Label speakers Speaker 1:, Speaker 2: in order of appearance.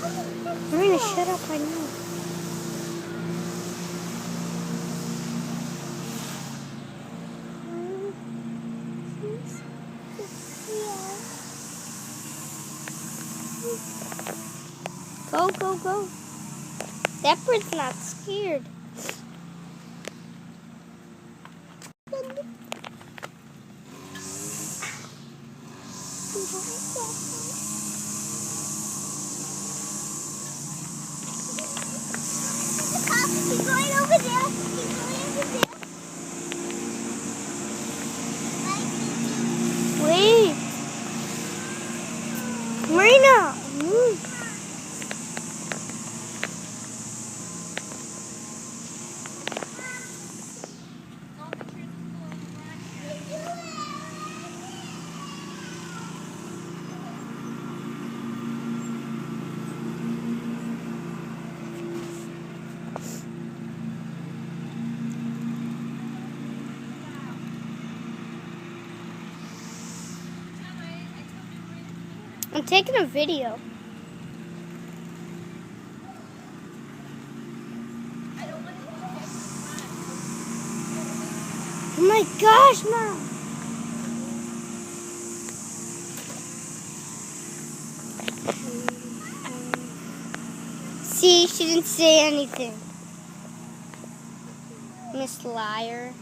Speaker 1: Marina, shut up, I know. Go, go, go. That bird's not scared.
Speaker 2: He's going over there. He's going over there.
Speaker 1: Wait. Marina, move. I'm taking a video. Oh my gosh, Mom! See, she didn't say anything. Miss Liar.